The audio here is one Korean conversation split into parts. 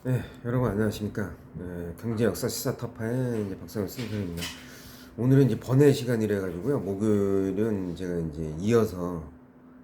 네, 여러분 안녕하십니까? 네, 경제 역사 시사 타파의 이제 박상현 선생입니다. 오늘은 이제 번외 시간이라 가지고요. 목요일은 제가 이제 이어서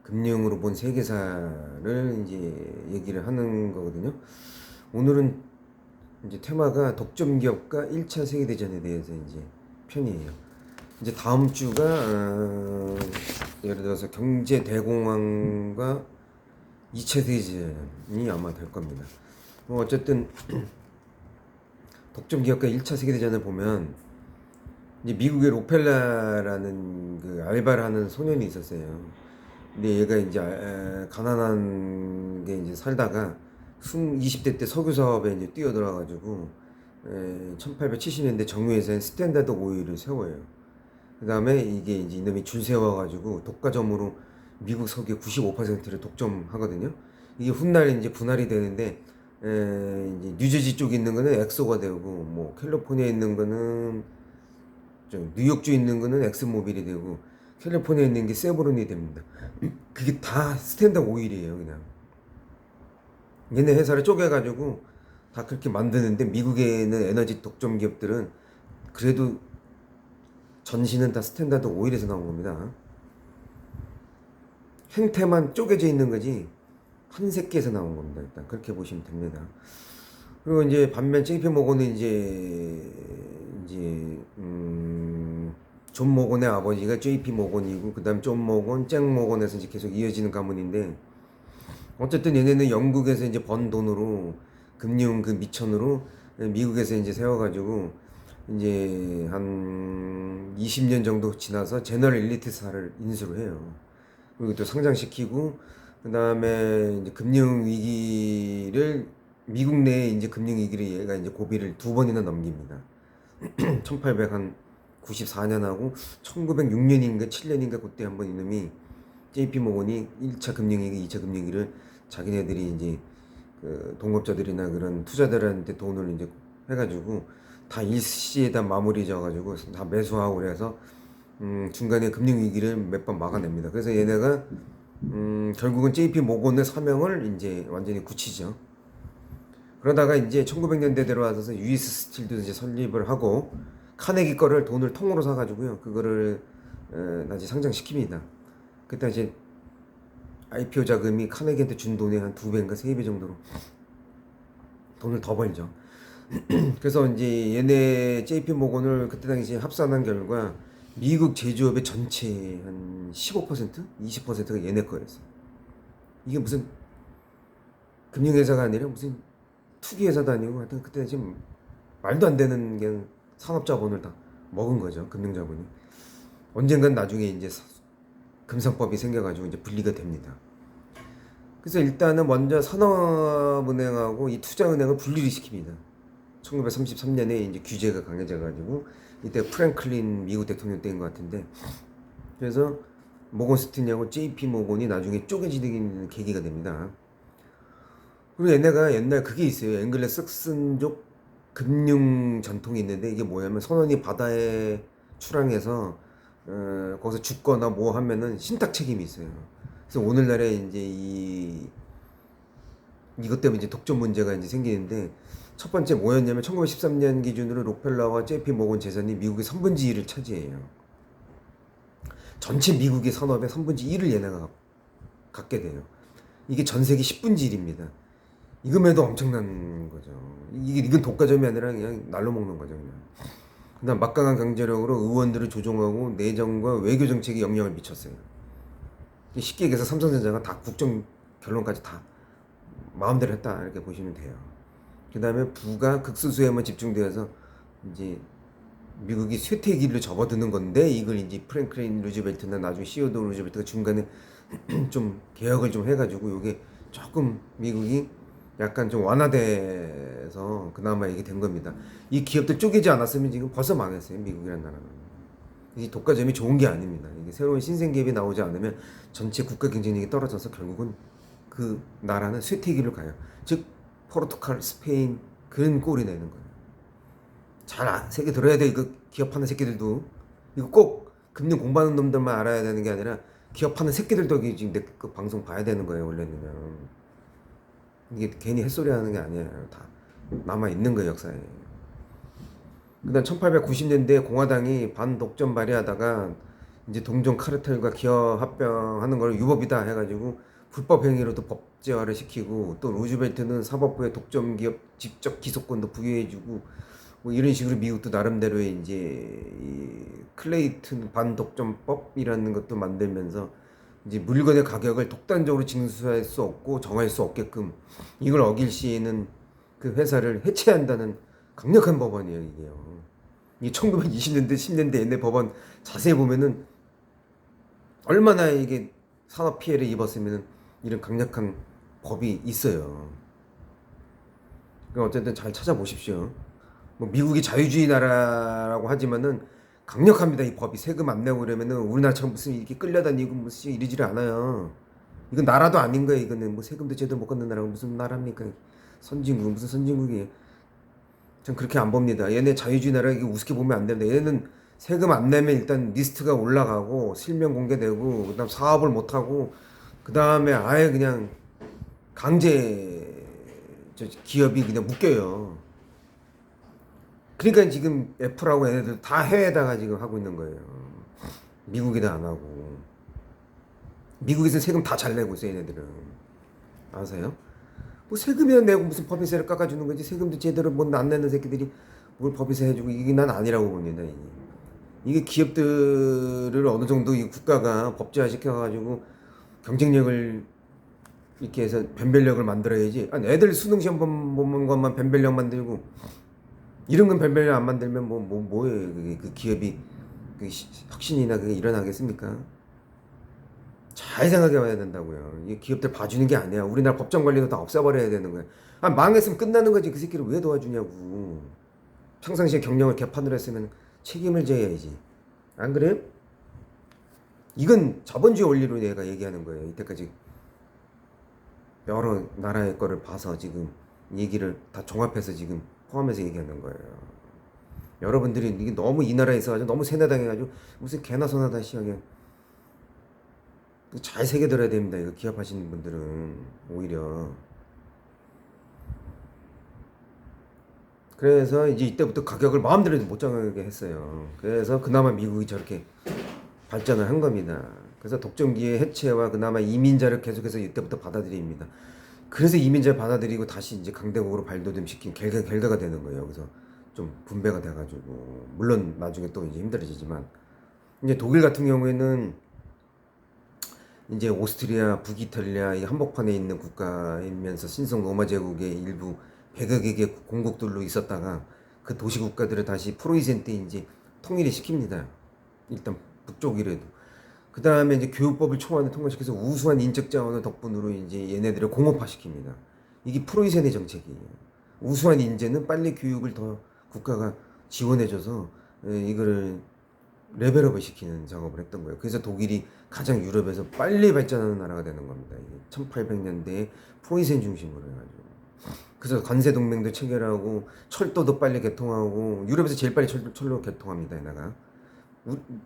금융으로 본 세계사를 이제 얘기를 하는 거거든요. 오늘은 이제 테마가 독점 기업과 1차 세계대전에 대해서 이제 편이에요. 이제 다음 주가 예를 들어서 경제 대공황과 2차 세계대전이 아마 될 겁니다. 뭐 어쨌든 독점 기업과 1차 세계대전을 보면 이제 미국의 로펠라라는 그 알바를 하는 소년이 있었어요. 근데 얘가 이제 가난한 게 이제 살다가 20대 때 석유 사업에 이제 뛰어들어가지고 1870년대 정유회사인 스탠다드 오일을 세워요. 그 다음에 이게 이제 이놈이 줄 세워가지고 독과점으로 미국 석유 95%를 독점하거든요. 이게 훗날 이제 분할이 되는데 이제 뉴저지 쪽에 있는 거는 엑소가 되고 뭐 캘리포니아에 있는 거는 좀 뉴욕주에 있는 거는 엑스모빌이 되고 캘리포니아에 있는 게 세브론이 됩니다. 그게 다 스탠다드 오일이에요, 그냥. 얘네 회사를 쪼개가지고 다 그렇게 만드는데 미국에 있는 에너지 독점 기업들은 그래도 전신은 다 스탠다드 오일에서 나온 겁니다. 형태만 쪼개져 있는 거지 한 새끼에서 나온 겁니다. 일단 그렇게 보시면 됩니다. 그리고 이제 반면 JP 모건은 존 모건의 아버지가 JP 모건이고 그다음 존 모건, 잭 모건에서 이제 계속 이어지는 가문인데 어쨌든 얘네는 영국에서 이제 번 돈으로 금융 그 미천으로 미국에서 이제 세워가지고 이제 한 20년 정도 지나서 제너럴 일리트사를 인수를 해요. 그리고 또 상장시키고 그다음에 이제 금융 위기를 미국 내에 이제 금융 위기를 얘가 이제 고비를 두 번이나 넘깁니다. 1894년하고 1906년인가 7년인가 그때 한번 이놈이 JP 모건이 1차 금융위기, 2차 금융위기를 자기네들이 이제 그 동업자들이나 그런 투자들한테 돈을 이제 해가지고 다 일시에다 마무리 져가지고 다 매수하고 그래서 중간에 금융위기를 몇 번 막아냅니다. 그래서 얘네가 결국은 JP 모건의 사명을 이제 완전히 굳히죠. 그러다가 이제 1900년대 들어와서 US 스틸도 이제 설립을 하고 카네기 거를 돈을 통으로 사가지고요. 그거를 다시 상장시킵니다. 그때 이제 IPO 자금이 카네기한테 준 돈의 한 2배인가 3배 정도로 돈을 더 벌죠. 그래서 이제 얘네 JP 모건을 그때 당시에 합산한 결과 미국 제조업의 전체 한 15%? 20%가 얘네 거였어요. 이게 무슨 금융회사가 아니라 무슨 투기회사도 아니고 하여튼 그때 지금 말도 안 되는 그냥 산업자본을 다 먹은 거죠. 금융자본이. 언젠간 나중에 이제 금상법이 생겨가지고 이제 분리가 됩니다. 그래서 일단은 먼저 산업은행하고 이 투자은행을 분리를 시킵니다. 1933년에 이제 규제가 강해져가지고 이때 프랭클린 미국 대통령 때인 것 같은데 그래서 모건 스탠리하고 JP 모건이 나중에 쪼개지는 계기가 됩니다. 그리고 얘네가 옛날 그게 있어요. 앵글레 삭슨족 금융 전통이 있는데 이게 뭐냐면 선원이 바다에 출항해서 거기서 죽거나 뭐 하면은 신탁 책임이 있어요. 그래서 오늘날에 이제 이것 때문에 이제 독점 문제가 이제 생기는데 첫 번째 뭐였냐면 1913년 기준으로 록펠러와 JP 모건 재산이 미국의 3분의 1을 차지해요. 전체 미국의 산업의 3분의 1을 얘네가 갖게 돼요. 이게 전 세계 10분의 1입니다. 이금에도 엄청난 거죠. 이건 독과점이 아니라 그냥 날로 먹는 거죠. 그냥. 그다음 막강한 경제력으로 의원들을 조종하고 내정과 외교 정책에 영향을 미쳤어요. 쉽게 얘기해서 삼성전자가 다 국정 결론까지 다 마음대로 했다 이렇게 보시면 돼요. 그 다음에 부가 극소수에만 집중되어서 이제 미국이 쇠퇴기를 접어드는 건데 이걸 이제 프랭클린 루즈벨트나 나중에 시어도 루즈벨트가 중간에 좀 개혁을 좀 해가지고 이게 조금 미국이 약간 좀 완화돼서 그나마 이게 된 겁니다. 이 기업들 쪼개지 않았으면 지금 벌써 망했어요. 미국이라는 나라는. 이 독과점이 좋은 게 아닙니다. 이게 새로운 신생 기업이 나오지 않으면 전체 국가 경쟁력이 떨어져서 결국은 그 나라는 쇠퇴기로 가요. 즉 포르투갈, 스페인 그런 꼴이 내는 거예요. 잘 새끼 들어야 돼. 이거 기업하는 새끼들도 이거 꼭 금융 공부하는 놈들만 알아야 되는 게 아니라 기업하는 새끼들도 지금 내 그 방송 봐야 되는 거예요. 원래는 이게 괜히 햇소리 하는 게 아니에요. 다 남아 있는 거예요, 역사에. 그다음 1890년대에 공화당이 반독점 발의하다가 이제 동종 카르텔과 기업 합병하는 걸 유법이다 해가지고 불법 행위로도 법제화를 시키고, 또 루즈벨트는 사법부의 독점 기업 직접 기소권도 부여해주고, 뭐 이런 식으로 미국도 나름대로의 이제 이 클레이튼 반독점법이라는 것도 만들면서 이제 물건의 가격을 독단적으로 징수할 수 없고 정할 수 없게끔, 이걸 어길 시에는 그 회사를 해체한다는 강력한 법안이에요, 이게요. 이 1920년대 10년대 옛날 법안 자세히 보면은 얼마나 이게 산업 피해를 입었으면 이런 강력한 법이 있어요. 그러니까 어쨌든 잘 찾아보십시오. 뭐 미국이 자유주의 나라라고 하지만은 강력합니다. 이 법이. 세금 안 내고 그러면은 우리나라처럼 무슨 이렇게 끌려다니고 무슨 이러지를 않아요. 이건 나라도 아닌 거예요. 이거는 뭐 세금도 제대로 못 걷는 나라가 무슨 나라입니까? 선진국, 무슨 선진국이에요. 전 그렇게 안 봅니다. 얘네 자유주의 나라, 이게 우습게 보면 안 됩니다. 얘네는 세금 안 내면 일단 리스트가 올라가고 실명 공개되고, 그다음 사업을 못 하고, 그다음에 아예 그냥 강제 기업이 그냥 묶여요. 그러니까 지금 애플하고 얘네들 다 해외에다가 지금 하고 있는 거예요. 미국에다 안 하고. 미국에서 세금 다 잘 내고 있어, 얘네들은. 아세요? 뭐 세금이나 내고 무슨 법인세를 깎아주는 거지, 세금도 제대로 못 안 내는 새끼들이 뭘 법인세 해주고, 이게 난 아니라고 봅니다. 이게 기업들을 어느 정도 이 국가가 법제화 시켜가지고 경쟁력을 이렇게 해서 변별력을 만들어야지. 아니, 애들 수능 시험 보는 것만 변별력 만들고, 이런 건 변별력 안 만들면 뭐예요? 그게 그 기업이 그 혁신이나 그게 일어나겠습니까? 잘 생각해 봐야 된다고요. 이 기업들 봐주는 게 아니야. 우리나라 법정 관리도 다 없애버려야 되는 거야. 아, 망했으면 끝나는 거지. 그 새끼를 왜 도와주냐고. 평상시에 경영을 개판으로 했으면 책임을 져야지. 안 그래요? 이건 자본주의 원리로 내가 얘기하는 거예요. 이때까지 여러 나라의 거를 봐서 지금 얘기를 다 종합해서 지금 포함해서 얘기하는 거예요. 여러분들이 이게 너무 이 나라에 있어가지고 너무 세뇌당해가지고 무슨 개나 소나 다 시하게 잘 새겨들어야 됩니다. 이거 기업하시는 분들은 오히려. 그래서 이제 이때부터 가격을 마음대로 못 정하게 했어요. 그래서 그나마 미국이 저렇게 발전을 한 겁니다. 그래서 독점기의 해체와 그나마 이민자를 계속해서 이때부터 받아들입니다. 그래서 이민자를 받아들이고 다시 이제 강대국으로 발돋움시킨 결과가 되는 거예요. 그래서 좀 분배가 돼가지고, 물론 나중에 또 이제 힘들어지지만, 이제 독일 같은 경우에는 이제 오스트리아, 북이탈리아 이 한복판에 있는 국가이면서 신성 로마 제국의 일부 100여 개의 공국들로 있었다가 그 도시 국가들을 다시 프로이센 때 이제 통일을 시킵니다. 일단 북쪽이라도. 그 다음에 이제 교육법을 초안에 통과시켜서 우수한 인적 자원을 덕분으로 이제 얘네들을 공업화시킵니다. 이게 프로이센의 정책이에요. 우수한 인재는 빨리 교육을 더 국가가 지원해줘서 이거를 레벨업을 시키는 작업을 했던 거예요. 그래서 독일이 가장 유럽에서 빨리 발전하는 나라가 되는 겁니다. 1800년대에 프로이센 중심으로 해가지고. 그래서 관세 동맹도 체결하고 철도도 빨리 개통하고, 유럽에서 제일 빨리 철로 개통합니다. 얘네가.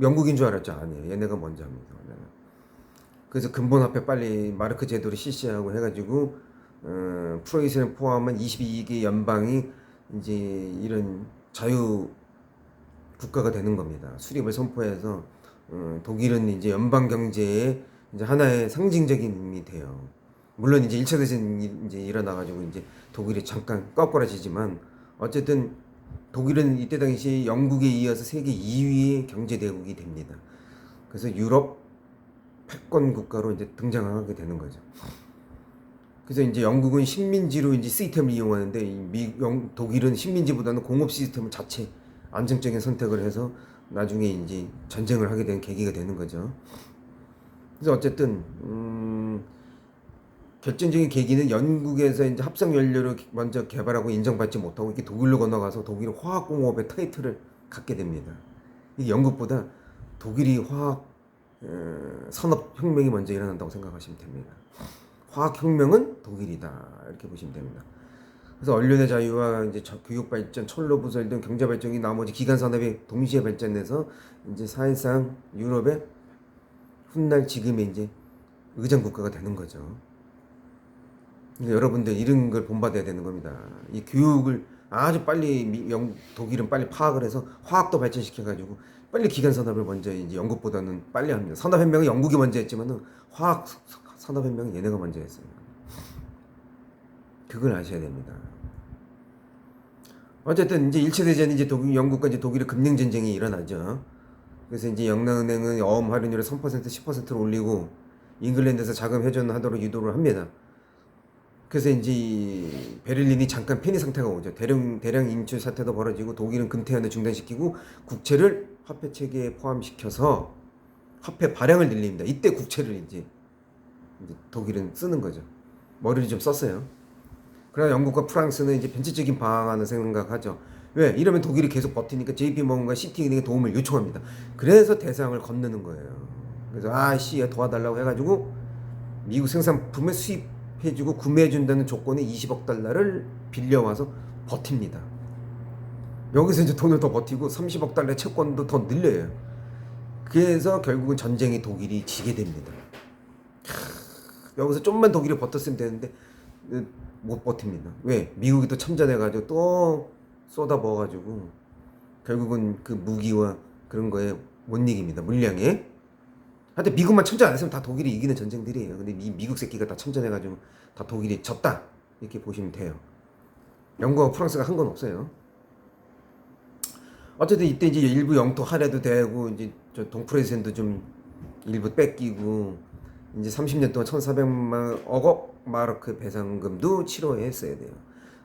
영국인 줄 알았죠? 아니에요. 얘네가 먼저 합니다. 그래서 근본화폐 빨리 마르크 제도를 실시하고 해가지고 프로이센을 포함한 22개 연방이 이제 이런 자유 국가가 되는 겁니다. 수립을 선포해서 독일은 이제 연방 경제의 이제 하나의 상징적인 힘이 돼요. 물론 이제 1차 대전이 이제 일어나가지고 이제 독일이 잠깐 꺾어지지만, 어쨌든 독일은 이때 당시 영국에 이어서 세계 2위의 경제 대국이 됩니다. 그래서 유럽 패권 국가로 이제 등장하게 되는 거죠. 그래서 이제 영국은 식민지로 이제 시스템을 이용하는데, 독일은 식민지보다는 공업 시스템을 자체 안정적인 선택을 해서 나중에 이제 전쟁을 하게 된 계기가 되는 거죠. 그래서 어쨌든 결정적인 계기는 영국에서 이제 합성 연료를 먼저 개발하고 인정받지 못하고 이렇게 독일로 건너가서 독일 화학공업의 타이틀을 갖게 됩니다. 이게 영국보다 독일이 화학 산업혁명이 먼저 일어난다고 생각하시면 됩니다. 화학혁명은 독일이다, 이렇게 보시면 됩니다. 그래서 언론의 자유와 이제 교육 발전, 철로 부설 등 경제 발전이 나머지 기간 산업이 동시에 발전해서 이제 사실상 유럽의 훗날 지금의 이제 의장 국가가 되는 거죠. 여러분들 이런 걸 본받아야 되는 겁니다. 이 교육을 아주 빨리 독일은 빨리 파악을 해서 화학도 발전시켜 가지고 빨리 기간 산업을 먼저 이제 영국보다는 빨리 합니다. 산업혁명은 영국이 먼저 했지만은 화학 산업혁명은 얘네가 먼저 했어요. 그걸 아셔야 됩니다. 어쨌든 이제 1차 대전이 이제 영국과 이제 독일의 금융 전쟁이 일어나죠. 그래서 이제 영락은행은 어음 할인율을 3% 10%로 올리고 잉글랜드에서 자금 회전하도록 유도를 합니다. 그래서 이제 베를린이 잠깐 폐니 상태가 오죠. 대량 인출 사태도 벌어지고 독일은 금태환을 중단시키고 국채를 화폐 체계에 포함시켜서 화폐 발행을 늘립니다. 이때 국채를 이제 독일은 쓰는 거죠. 머리를 좀 썼어요. 그러나 영국과 프랑스는 이제 변칙적인 방안을 생각하죠. 왜? 이러면 독일이 계속 버티니까 JP모건과 시티은행에 도움을 요청합니다. 그래서 대상을 건너는 거예요. 그래서 아씨 도와달라고 해가지고 미국 생산품을 수입해주고 구매해준다는 조건에 20억 달러를 빌려와서 버팁니다. 여기서 이제 돈을 더 버티고 30억 달러의 채권도 더 늘려요. 그래서 결국은 전쟁에 독일이 지게 됩니다. 여기서 좀만 독일이 버텼으면 되는데 못 버팁니다. 왜? 미국이 또 참전해가지고 또 쏟아부어가지고 결국은 그 무기와 그런 거에 못 이깁니다. 물량에. 하여튼 미국만 참전 안 했으면 다 독일이 이기는 전쟁들이에요. 근데 미국 새끼가 다 참전해가지고 다 독일이 졌다 이렇게 보시면 돼요. 영국하고 프랑스가 한 건 없어요. 어쨌든 이때 이제 일부 영토 할애도 되고 이제 저 동프레센도 좀 일부 뺏기고 이제 30년 동안 1,400억 마르크 배상금도 치러했어야 돼요.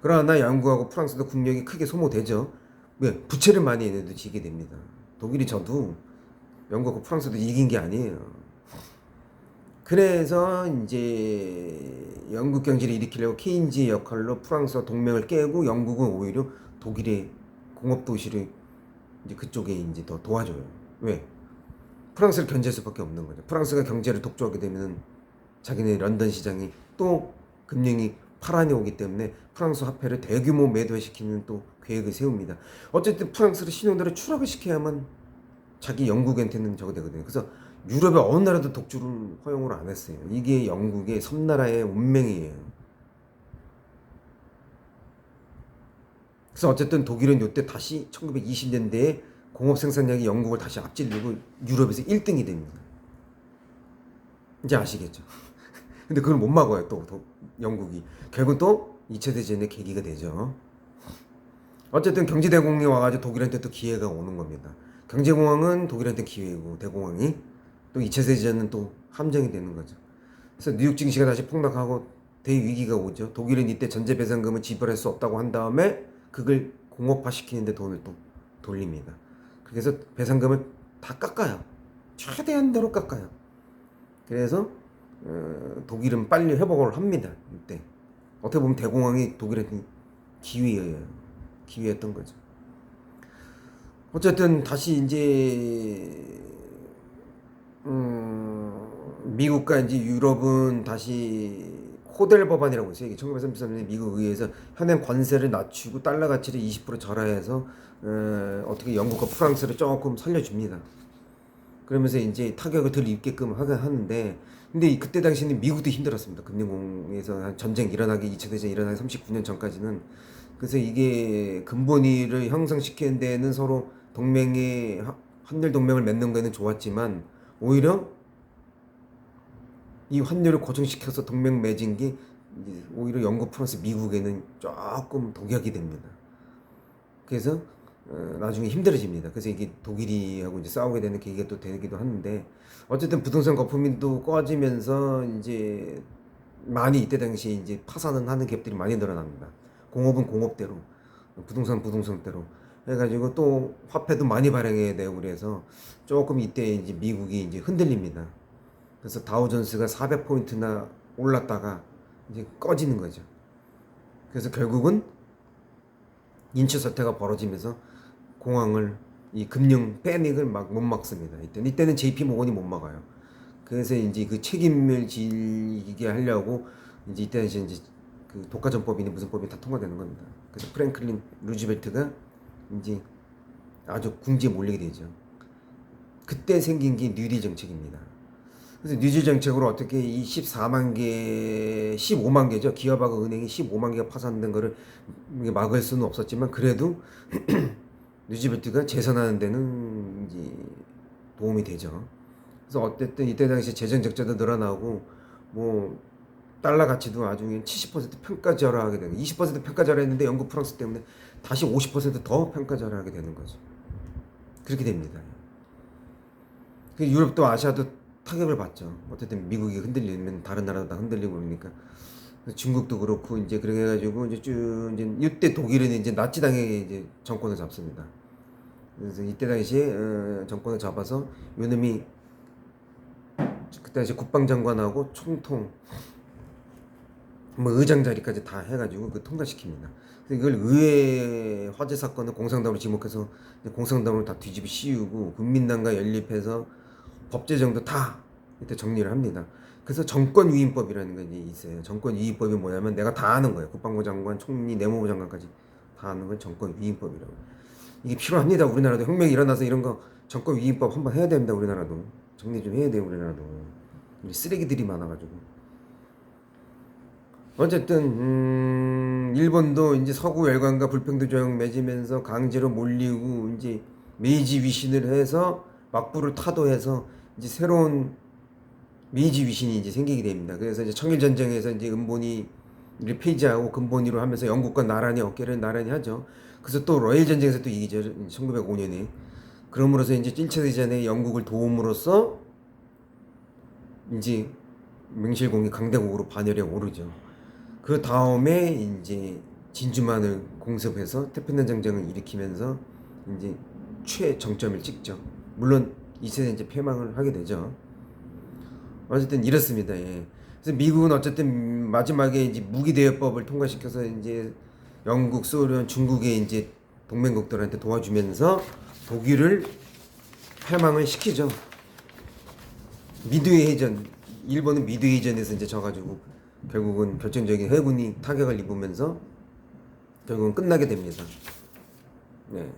그러나 영국하고 프랑스도 국력이 크게 소모되죠. 왜? 부채를 많이 얘네도 지게 됩니다. 독일이 져도 영국하고 프랑스도 이긴 게 아니에요. 그래서 이제 영국 경제를 일으키려고 케인즈의 역할로 프랑스와 동맹을 깨고 영국은 오히려 독일의 공업 도시를 이제 그쪽에 이제 더 도와줘요. 왜? 프랑스를 견제할 수밖에 없는 거죠. 프랑스가 경제를 독주하게 되면 자기네 런던 시장이 또 금융이 파란이 오기 때문에 프랑스 화폐를 대규모 매도시키는 또 계획을 세웁니다. 어쨌든 프랑스를 신용대로 추락을 시켜야만 자기 영국한테는 저거 되거든요. 그래서 유럽의 어느 나라도 독주를 허용을 안 했어요. 이게 영국의 섬나라의 운명이에요. 그래서 어쨌든 독일은 이때 다시 1920년대에 공업 생산량이 영국을 다시 앞질리고 유럽에서 1등이 됩니다. 이제 아시겠죠? 근데 그걸 못 막아요. 또 영국이 결국 또 2차 대전의 계기가 되죠. 어쨌든 경제대공황이 와가지고 독일한테 또 기회가 오는 겁니다. 경제공황은 독일한테 기회고 대공황이 또 2차 대전은 또 함정이 되는 거죠. 그래서 뉴욕 증시가 다시 폭락하고 대위기가 오죠. 독일은 이때 전제 배상금을 지불할 수 없다고 한 다음에 그걸 공업화 시키는데 돈을 또 돌립니다. 그래서 배상금을 다 깎아요. 최대한대로 깎아요. 그래서 독일은 빨리 회복을 합니다. 이때 어떻게 보면 대공황이 독일한테 기회였던 거죠. 어쨌든 다시 이제 미국과 이제 유럽은 다시 호델 법안이라고 있어요. 이게 1933년에 미국 의회에서 현행 관세를 낮추고 달러 가치를 20% 절하해서 어떻게 영국과 프랑스를 조금 살려줍니다. 그러면서 이제 타격을 덜 입게끔 하는데 근데 그때 당시에는 미국도 힘들었습니다. 금융공에서 전쟁 일어나기 2차 대전 일어나기 39년 전까지는. 그래서 이게 근본위를 형성시키는 데는 서로 동맹의 환율 동맹을 맺는 거에는 좋았지만 오히려 이 환율을 고정시켜서 동맹 맺은 게 오히려 영국, 프랑스, 미국에는 조금 독약이 됩니다. 그래서 나중에 힘들어집니다. 그래서 이게 독일이하고 이제 싸우게 되는 계기가 또 되기도 하는데 어쨌든 부동산 거품이 또 꺼지면서 이제 많이 이때 당시에 이제 파산은 하는 기업들이 많이 늘어납니다. 공업은 공업대로, 부동산 부동산대로 해가지고 또 화폐도 많이 발행해야 되고 그래서 조금 이때 이제 미국이 이제 흔들립니다. 그래서 다우존스가 400포인트나 올랐다가 이제 꺼지는 거죠. 그래서 결국은 인출 사태가 벌어지면서 공황을 이 금융 패닉을 막 못 막습니다. 이때는 JP 모건이 못 막아요. 그래서 이제 그 책임을 지게 하려고 이때 이제 그 독과점법이니 무슨 법이 다 통과되는 겁니다. 그래서 프랭클린 루즈벨트가 이제 아주 궁지에 몰리게 되죠. 그때 생긴 게 뉴딜 정책입니다. 그래서 뉴질 정책으로 어떻게 이 14만 개, 15만 개죠. 기업하고 은행이 15만 개가 파산된 거를 막을 수는 없었지만 그래도 뉴지벨트가 재선하는 데는 이제 도움이 되죠. 그래서 어쨌든 이때 당시 재정 적자도 늘어나고 뭐 달러 가치도 아주 70% 평가절하하게 되고 20% 평가절하했는데 영국 프랑스 때문에 다시 50%더 평가절하하게 되는 거죠. 그렇게 됩니다. 그 유럽도 아시아도 타격을 받죠. 어쨌든 미국이 흔들리면 다른 나라도 다 흔들리고 그러니까 중국도 그렇고 이제 그렇게 해가지고 이제 쭉 이제 이때 독일은 이제 나치당에 이제 정권을 잡습니다. 그래서 이때 당시에 정권을 잡아서 요놈이 그때 당시 국방장관하고 총통 뭐 의장 자리까지 다 해가지고 그 통과시킵니다. 그래서 이걸 의회 화재 사건을 공산당으로 지목해서 공산당을 다 뒤집어 씌우고 국민당과 연립해서 법제정도 다 이때 정리를 합니다. 그래서 정권위임법이라는 게 있어요. 정권위임법이 뭐냐면 내가 다 하는 거예요. 국방부 장관, 총리, 내무부 장관까지 다 하는 건 정권위임법이라고. 이게 필요합니다. 우리나라도 혁명이 일어나서 이런 거 정권위임법 한번 해야 됩니다. 우리나라도 정리 좀 해야 돼요. 우리나라도 쓰레기들이 많아가지고. 어쨌든 일본도 이제 서구 열강과 불평등 조약 맺으면서 강제로 몰리고 이제 메이지 위신을 해서 막부를 타도해서 이제 새로운 메이지 위신이 이제 생기게 됩니다. 그래서 이제 청일 전쟁에서 이제 은본이를 폐지하고 근본위로 하면서 영국과 나란히 어깨를 나란히 하죠. 그래서 또 러일 전쟁에서 또 이기죠. 1905년에. 그럼으로써 이제 1차 대전에 영국을 도움으로써 이제 맹실공이 강대국으로 반열에 오르죠. 그 다음에 이제 진주만을 공습해서 태평양 전쟁을 일으키면서 이제 최정점을 찍죠. 물론 이세는 이제 패망을 하게 되죠. 어쨌든 이렇습니다. 예. 그래서 미국은 어쨌든 마지막에 이제 무기대여법을 통과시켜서 이제 영국, 소련, 중국의 이제 동맹국들한테 도와주면서 독일을 패망을 시키죠. 미드웨이 해전, 일본은 미드웨이 해전에서 이제 져가지고 결국은 결정적인 해군이 타격을 입으면서 결국은 끝나게 됩니다. 네.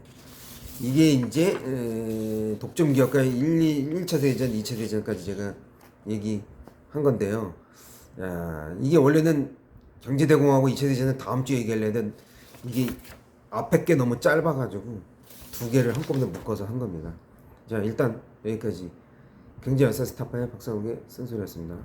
이게 이제 독점 기업과 1차 대전, 2차 대전까지 제가 얘기한 건데요. 야, 이게 원래는 경제대공하고 2차 대전은 다음 주에 얘기하려야 했는데 이게 앞에 게 너무 짧아가지고 두 개를 한꺼번에 묶어서 한 겁니다. 자, 일단 여기까지 경제열사 스타파의 박상욱의 쓴소리였습니다.